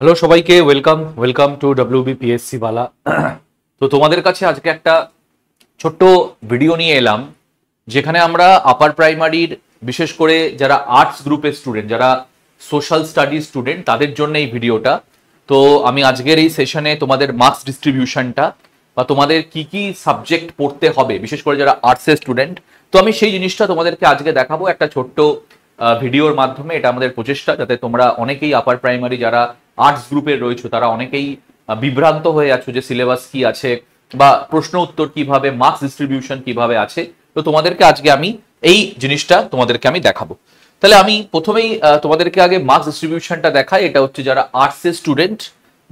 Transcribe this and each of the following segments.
Hello সবাইকে welcome to WBPSC বালা। তো তোমাদের কাছে আজকে একটা ছোট্ট ভিডিও নিয়ে এলাম, যেখানে আমরা আপার প্রাইমারির বিশেষ করে যারা আর্টস গ্রুপের স্টুডেন্ট, যারা সোশ্যাল স্টাডিজ স্টুডেন্ট, তাদের জন্য এই ভিডিওটা। তো আমি আজকের এই সেশনে তোমাদের মার্কস ডিস্ট্রিবিউশনটা বা তোমাদের কি কি সাবজেক্ট পড়তে হবে, বিশেষ করে যারা আর্টসের স্টুডেন্ট, তো আমি সেই জিনিসটা তোমাদেরকে আজকে দেখাবো একটা ছোট্ট ভিডিওর মাধ্যমে। এটা আমাদের প্রচেষ্টা যাতে তোমরা অনেকেই আপার প্রাইমারি যারা আর্টস গ্রুপের রয়েছে তারা অনেকেই বিভ্রান্ত হয়ে আছো যে সিলেবাস কি আছে বা প্রশ্ন উত্তর কিভাবে, মার্কস ডিস্ট্রিবিউশন কিভাবে আছে। তো তোমাদেরকে আজকে আমি এই জিনিসটা তোমাদেরকে আমি দেখাবো। তাহলে আমি প্রথমেই তোমাদেরকে আগে মার্কস ডিস্ট্রিবিউশনটা দেখাই। এটা হচ্ছে যারা আর্টসের স্টুডেন্ট,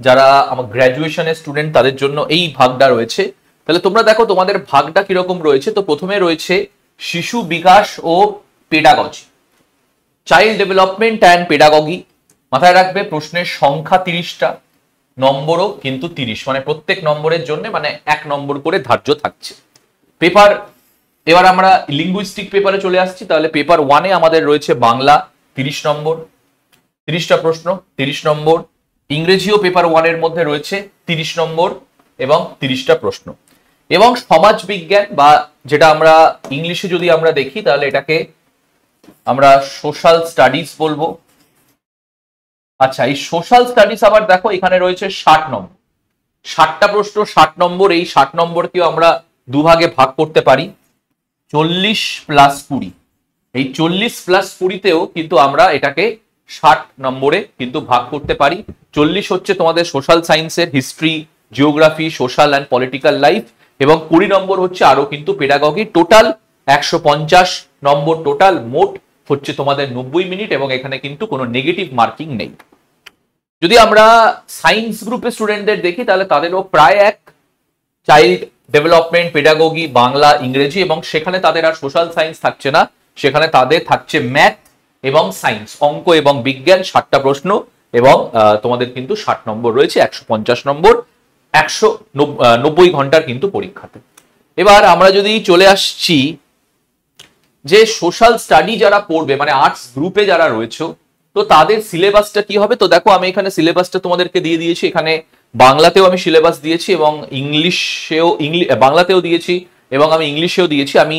যারা আমার গ্র্যাজুয়েশনের স্টুডেন্ট, তাদের জন্য এই ভাগটা রয়েছে। তাহলে তোমরা দেখো তোমাদের ভাগটা কিরকম রয়েছে। তো প্রথমে রয়েছে শিশু বিকাশ ও pedagogy, child development and pedagogy. মাথায় রাখবে প্রশ্নের সংখ্যা 30টা, নম্বরও কিন্তু 30, মানে প্রত্যেক নম্বরের জন্য মানে 1 নম্বর করে ধার্য থাকছে। পেপার, এবার আমরা লিঙ্গুইস্টিক পেপারে চলে আসছি। তাহলে পেপার 1-এ আমাদের রয়েছে বাংলা 30 নম্বর, 30টা প্রশ্ন 30 নম্বর। ইংরেজিও পেপার 1-এর মধ্যে রয়েছে 30 নম্বর এবং 30টা প্রশ্ন। এবং সমাজ বিজ্ঞান বা যেটা আমরা ইংলিশে যদি আমরা দেখি তাহলে এটাকে আমরা সোশ্যাল স্টাডিজ বলবো। আচ্ছা, এই সোশ্যাল স্টাডিজ আবার দেখো এখানে রয়েছে 60 নম্বর, 60টা প্রশ্ন 60 নম্বর। এই 60 নম্বরকেও আমরা দুভাগে ভাগ করতে পারি, 40 প্লাস 20। এই 40 প্লাস 20তেও কিন্তু আমরা এটাকে 60 নম্বরে কিন্তু ভাগ করতে পারি। 40 হচ্ছে তোমাদের সোশ্যাল সায়েন্সের history, geography, social and political life, এবং 20 নম্বর হচ্ছে আরো কিন্তু পেডাগজি। টোটাল 150 নম্বর টোটাল, মোট হচ্ছে তোমাদের 90 মিনিট, এবং এখানে কিন্তু কোনো নেগেটিভ মার্কিং নেই। যদি আমরা সায়েন্স গ্রুপের স্টুডেন্টদের দেখি তাহলে তাদেরও প্রায় এক, চাইল্ড ডেভেলপমেন্ট, পেডাগজি, বাংলা, ইংরেজি, এবং সেখানে তাদের আর সোশ্যাল সায়েন্স থাকছে না, সেখানে তাদের থাকছে ম্যাথ এবং সায়েন্স, অঙ্ক এবং বিজ্ঞান। 60টা প্রশ্ন এবং তোমাদের কিন্তু 60 নম্বর রয়েছে, 150 নম্বর, 190 ঘন্টার কিন্তু পরীক্ষাতে। এবার আমরা যদি চলে আসছি যে সোশ্যাল স্টাডি যারা পড়বে, মানে আর্টস গ্রুপে যারা রয়েছে, তো তাদের সিলেবাসটা কি হবে। তো দেখো আমি এখানে সিলেবাসটা তোমাদেরকে দিয়ে দিয়েছি। এখানে বাংলাতেও আমি সিলেবাস দিয়েছি এবং বাংলাতেও দিয়েছি এবং আমি ইংলিশেও দিয়েছি। আমি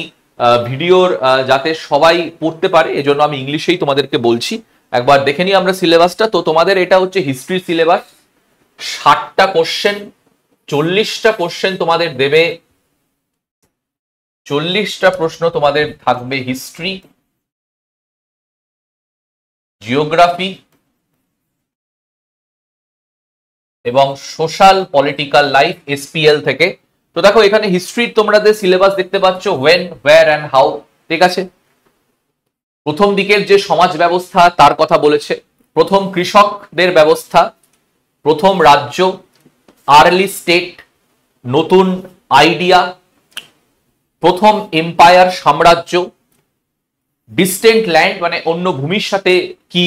ভিডিওর যাতে সবাই পড়তে পারে এজন্য আমি ইংলিশেই তোমাদেরকে বলছি। একবার দেখে নিই আমরা সিলেবাসটা। তো তোমাদের এটা হচ্ছে হিস্ট্রি সিলেবাস, 60টা কোশ্চেন, 40টা কোশ্চেন তোমাদের দেবে, 40টা প্রশ্ন তোমাদের থাকবে হিস্ট্রি, জিওগ্রাফি এবং সোশ্যাল পলিটিক্যাল লাইফ SPL থেকে। তো দেখো এখানে হিস্ট্রির তোমাদের সিলেবাস দেখতে পাচ্ছ, হোয়েন, হোয়ার অ্যান্ড হাউ। ঠিক আছে, প্রথম দিকের যে সমাজ ব্যবস্থা তার কথা বলেছে, প্রথম কৃষকদের ব্যবস্থা, প্রথম রাজ্য, আর্লি স্টেট, নতুন আইডিয়া, প্রথম এম্পায়ার সাম্রাজ্য, ডিস্টেন্ট ল্যান্ড মানে অন্য ভূমির সাথে কি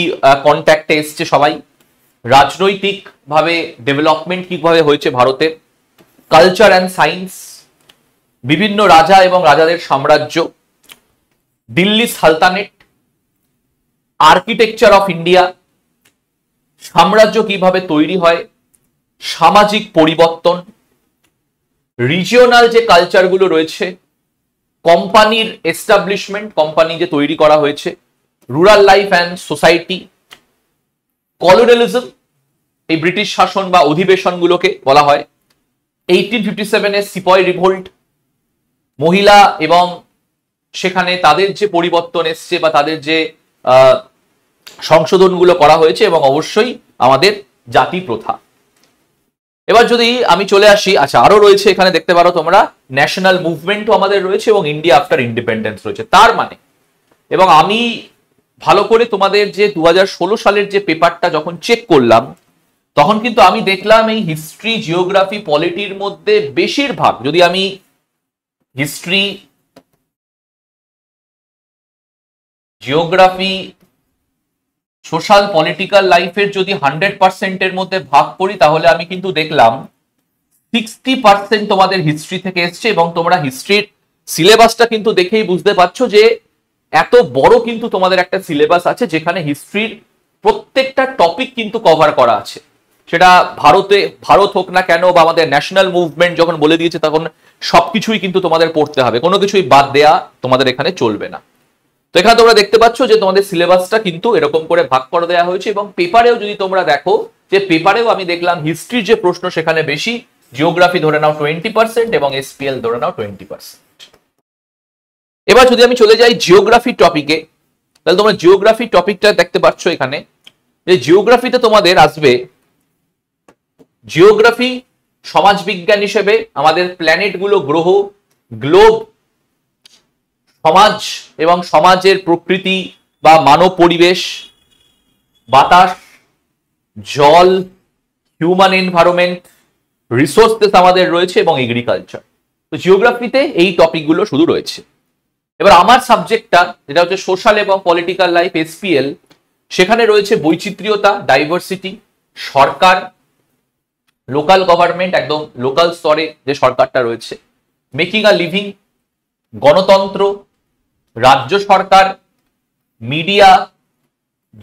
কন্ট্যাক্টে এসছে সবাই, রাজনৈতিক ভাবে ডেভেলপমেন্ট কিভাবে হয়েছে ভারতের, কালচার অ্যান্ড সায়েন্স, বিভিন্ন রাজা এবং রাজাদের সাম্রাজ্য, দিল্লি সালতানেট, আর্কিটেকচার অফ ইন্ডিয়া, সাম্রাজ্য কিভাবে তৈরি হয়, সামাজিক পরিবর্তন, রিজিওনাল যে কালচারগুলো রয়েছে, কোম্পানির এস্টাবলিশমেন্ট, কোম্পানি যে তৈরি করা হয়েছে, rural life and society, colonialism, এই ব্রিটিশ শাসন বা অধিবেশনগুলোকে বলা হয়, 1857-এর সিপয় রিভোল্ট, মহিলা এবং সেখানে তাদের যে পরিবর্তন এসছে বা তাদের যে সংশোধনগুলো করা হয়েছে, এবং অবশ্যই আমাদের জাতি প্রথা। এবার যদি আমি চলে আসি, আচ্ছা আরো রয়েছে এখানে দেখতে পারো তোমরা, ন্যাশনাল মুভমেন্টও আমাদের রয়েছে এবং ইন্ডিয়া আফটার ইন্ডিপেন্ডেন্স রয়েছে। তার মানে, এবং আমি ভালো করে তোমাদের যে 2016 সালের যে পেপারটা যখন চেক করলাম তখন কিন্তু আমি দেখলাম এই হিস্ট্রি, জিওগ্রাফি, পলিটির মধ্যে বেশিরভাগ, যদি আমি হিস্ট্রি, জিওগ্রাফি, সোশ্যাল পলিটিক্যাল লাইফের যদি 100%-এর মধ্যে ভাগ করি তাহলে আমি কিন্তু দেখলাম 60% তোমাদের হিস্ট্রি থেকে এসছে। এবং তোমরা হিস্ট্রির সিলেবাসটা কিন্তু দেখেই বুঝতে পারছো যে এত বড় কিন্তু তোমাদের একটা সিলেবাস আছে, যেখানে হিস্ট্রির প্রত্যেকটা টপিক কিন্তু কভার করা আছে। সেটা ভারত হোক না কেন বা আমাদের ন্যাশনাল মুভমেন্ট যখন বলে দিয়েছে তখন সবকিছুই কিন্তু তোমাদের পড়তে হবে, কোনো কিছুই বাদ দেয়া তোমাদের এখানে চলবে না। তো এখানে তোমরা দেখতে পাচ্ছ যে তোমাদের সিলেবাসটা কিন্তু এরকম করে ভাগ করে দেওয়া হয়েছে, এবং পেপারেও যদি তোমরা দেখো যে পেপারেও আমি দেখলাম হিস্ট্রির যে প্রশ্ন সেখানে বেশি, জিওগ্রাফি ধরে নাও 20% এবং এসপিএল ধরে নাও 20%। এবার যদি আমি চলে যাই জিওগ্রাফি টপিকে, তাহলে তোমরা জিওগ্রাফি টপিকটা দেখতে পাচ্ছ এখানে যে জিওগ্রাফিতে তোমাদের আসবে জিওগ্রাফি সমাজবিজ্ঞান হিসেবে আমাদের প্ল্যানেটগুলো, গ্রহ, গ্লোব, সমাজ এবং সমাজের প্রকৃতি বা মানব পরিবেশ, বাতাস, জল, হিউম্যান এনভায়রনমেন্ট, রিসোর্সেস আমাদের রয়েছে এবং এগ্রিকালচার। তো জিওগ্রাফিতে এই টপিকগুলো শুধু রয়েছে। এবার আমার সাবজেক্টটা যেটা হচ্ছে সোশ্যাল এবং পলিটিক্যাল লাইফ এসপিএল, সেখানে রয়েছে বৈচিত্র্যতা, ডাইভার্সিটি, সরকার, লোকাল গভর্নমেন্ট, একদম লোকাল স্তরে যে সরকারটা রয়েছে, মেকিং আ লিভিং, গণতন্ত্র, রাজ্য সরকার, মিডিয়া,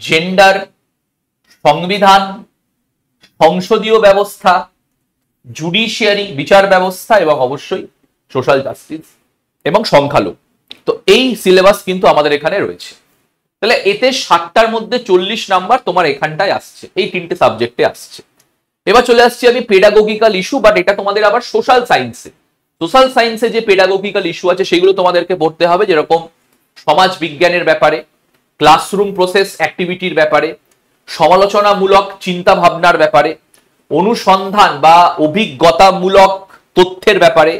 জেন্ডার, সংবিধান, সংসদীয় ব্যবস্থা, জুডিশিয়ারি, বিচার ব্যবস্থা, এবং অবশ্যই সোশ্যাল জাস্টিস এবং সংখ্যালঘু। তো এই সিলেবাস কিন্তু আমাদের এখানে রয়েছে। তাহলে এতে 60টার মধ্যে 40 নাম্বার তোমার এখানটায় আসছে, এই তিনটে সাবজেক্টে আসছে। এবার চলে আসছি আমি পেডাগোগিক্যাল ইস্যু, বাট এটা তোমাদের আবার সোশ্যাল সায়েন্সে। সোশ্যাল সায়েন্সে যে পেডাগোগিক্যাল ইস্যু আছে সেগুলো তোমাদেরকে পড়তে হবে, যেরকম সমাজ বিজ্ঞানের ব্যাপারে, ক্লাসরুম প্রসেস অ্যাক্টিভিটির ব্যাপারে, সমালোচনামূলক চিন্তা ভাবনার ব্যাপারে, অনুসন্ধান বা অভিজ্ঞতামূলক তথ্যের ব্যাপারে,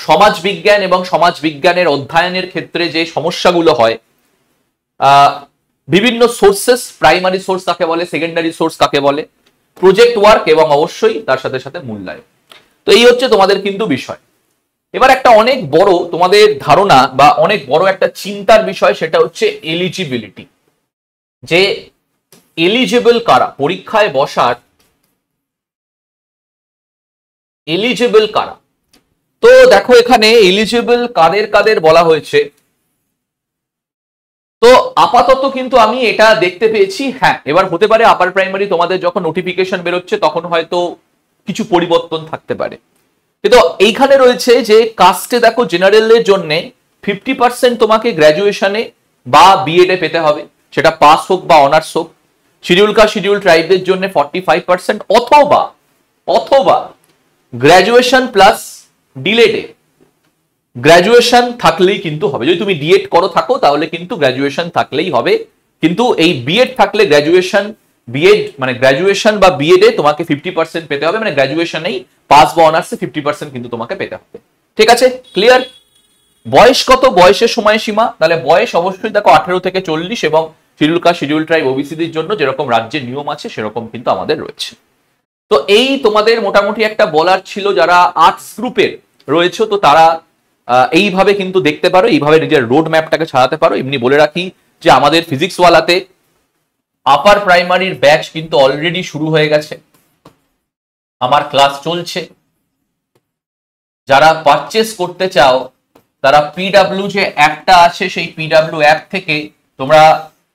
সমাজ বিজ্ঞান এবং সমাজ বিজ্ঞানের অধ্যয়নের ক্ষেত্রে যে সমস্যাগুলো হয়, বিভিন্ন সোর্সেস, প্রাইমারি সোর্স কাকে বলে, সেকেন্ডারি সোর্স কাকে বলে, প্রজেক্ট ওয়ার্ক এবং অবশ্যই তার সাথে সাথে মূল্যায়ন। তো এই হচ্ছে তোমাদের কিন্তু বিষয়। এবার একটা অনেক বড় তোমাদের ধারণা বা অনেক বড় একটা চিন্তার বিষয়, সেটা হচ্ছে এলিজিবিলিটি, যে এলিজিবল কারা, পরীক্ষায় বসার এলিজিবল কারা। তো দেখো এখানে এলিজিবল কাদের কাদের বলা হয়েছে। তো আপাতত কিন্তু আমি এটা দেখতে পেয়েছি, হ্যাঁ এবার হতে পারে আপার প্রাইমারি তোমাদের যখন নোটিফিকেশন বেরোচ্ছে তখন হয়তো কিছু পরিবর্তন থাকতে পারে, কিন্তু এইখানে রয়েছে যে কাস্টে দেখো জেনারেলের জন্য 50% তোমাকে গ্র্যাজুয়েশনে বা বিএডে পেতে হবে, সেটা পাস হোক বা অনার্স হোক। শিডিউল কাস্ট শিডিউল ট্রাইবদের জন্য 45% অথবা গ্র্যাজুয়েশন প্লাস ডিলেডে, গ্র্যাজুয়েশন থাকলেই কিন্তু হবে। যদি তুমি ডিএড করো থাকো তাহলে কিন্তু গ্র্যাজুয়েশন থাকলেই হবে, কিন্তু এই বিএড থাকলে গ্র্যাজুয়েশন বা বিএডে তোমাকে 50% পেতে হবে, মানে গ্র্যাজুয়েশনেই পাস বা অনার্সে 50% কিন্তু তোমাকে পেতে হবে। ঠিক আছে, ক্লিয়ার? বয়স কত, বয়সের সময়সীমা, তাহলে বয়স অবশ্যই দেখো 18 থেকে 40, এবং শিডিউল কাস্ট শিডিউল ট্রাইব ওবিসিদের জন্য যেরকম রাজ্যের নিয়ম আছে সেরকম কিন্তু আমাদের রয়েছে। তো এই তোমাদের মোটামুটি একটা বলার ছিল, যারা আর্টস গ্রুপের রয়েছে তো তারা এইভাবে কিন্তু দেখতে পারো, এইভাবে নিজের রোড ম্যাপটাকে ছাড়াতে পারো। এমনি বলে রাখি যে আমাদের ফিজিক্স ওয়ালাতে আপার প্রাইমারির ব্যাচ কিন্তু অলরেডি শুরু হয়ে গেছে, আমার ক্লাস চলছে। যারা পারচেস করতে চাও তারা পিডব্লিউ যে অ্যাপটা আছে সেই পিডব্লিউ অ্যাপ থেকে তোমরা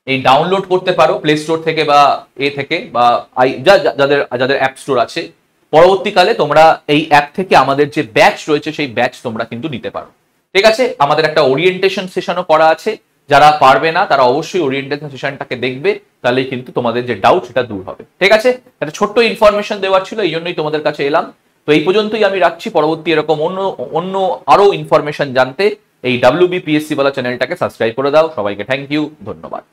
এই ডাউনলোড করতে পারো, প্লে স্টোর থেকে বা থেকে বা যাদের অ্যাপ স্টোর আছে। পরবর্তীকালে তোমরা এই অ্যাপ থেকে আমাদের যে ব্যাচ রয়েছে সেই ব্যাচ তোমরা কিন্তু নিতে পারো। ঠিক আছে, আমাদের একটা ওরিয়েন্টেশন সেশনও করা আছে, যারা পারবে না তারা অবশ্যই ওরিয়েন্টেশন সেশনটাকে দেখবে, তাহলেই কিন্তু তোমাদের যে ডাউট সেটা দূর হবে। ঠিক আছে, একটা ছোট্ট ইনফরমেশন দেওয়ার ছিল, এই জন্যই তোমাদের কাছে এলাম। তো এই পর্যন্তই আমি রাখছি, পরবর্তী এরকম অন্য আরো ইনফরমেশন জানতে এই WBPSC বালা চ্যানেলটাকে সাবস্ক্রাইব করে দাও। সবাইকে থ্যাংক ইউ, ধন্যবাদ।